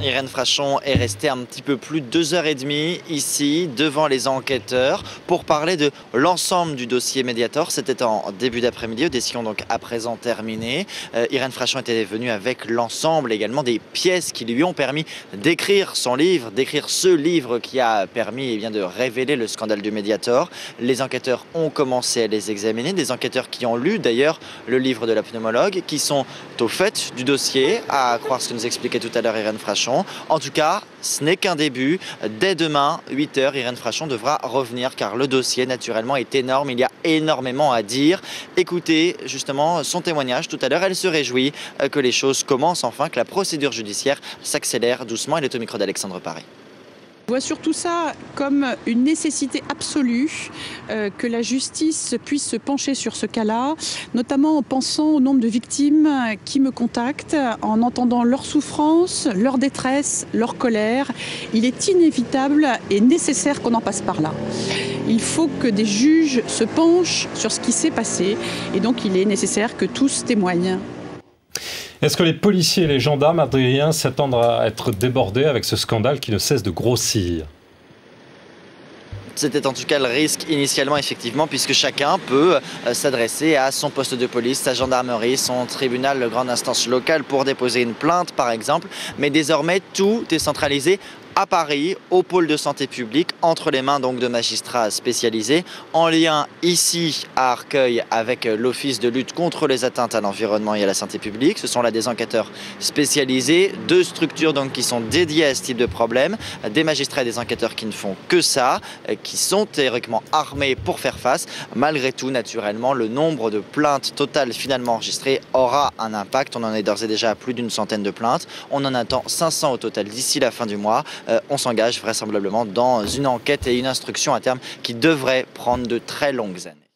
Irène Frachon est restée un petit peu plus de 2h30 ici devant les enquêteurs pour parler de l'ensemble du dossier Mediator. C'était en début d'après-midi, audition donc à présent terminée. Irène Frachon était venue avec l'ensemble également des pièces qui lui ont permis d'écrire son livre, d'écrire ce livre qui a permis de révéler le scandale du Mediator. Les enquêteurs ont commencé à les examiner, des enquêteurs qui ont lu d'ailleurs le livre de la pneumologue, qui sont au fait du dossier, à croire ce que nous expliquait tout à l'heure Irène Frachon. En tout cas, ce n'est qu'un début. Dès demain, 8h, Irène Frachon devra revenir car le dossier, naturellement, est énorme. Il y a énormément à dire. Écoutez justement son témoignage tout à l'heure. Elle se réjouit que les choses commencent enfin, que la procédure judiciaire s'accélère doucement. Elle est au micro d'Alexandre Paré. Je vois surtout ça comme une nécessité absolue que la justice puisse se pencher sur ce cas-là, notamment en pensant au nombre de victimes qui me contactent, en entendant leur souffrance, leur détresse, leur colère. Il est inévitable et nécessaire qu'on en passe par là. Il faut que des juges se penchent sur ce qui s'est passé et donc il est nécessaire que tous témoignent. Est-ce que les policiers et les gendarmes, Adrien, s'attendent à être débordés avec ce scandale qui ne cesse de grossir ? C'était en tout cas le risque initialement, effectivement, puisque chacun peut s'adresser à son poste de police, sa gendarmerie, son tribunal de grande instance locale pour déposer une plainte, par exemple. Mais désormais, tout est centralisé à Paris, au pôle de santé publique, entre les mains donc de magistrats spécialisés, en lien ici à Arcueil avec l'Office de lutte contre les atteintes à l'environnement et à la santé publique. Ce sont là des enquêteurs spécialisés, deux structures donc qui sont dédiées à ce type de problème, des magistrats et des enquêteurs qui ne font que ça, qui sont théoriquement armés pour faire face. Malgré tout, naturellement, le nombre de plaintes totales finalement enregistrées aura un impact. On en est d'ores et déjà à plus d'une centaine de plaintes. On en attend 500 au total d'ici la fin du mois. On s'engage vraisemblablement dans une enquête et une instruction à terme qui devrait prendre de très longues années.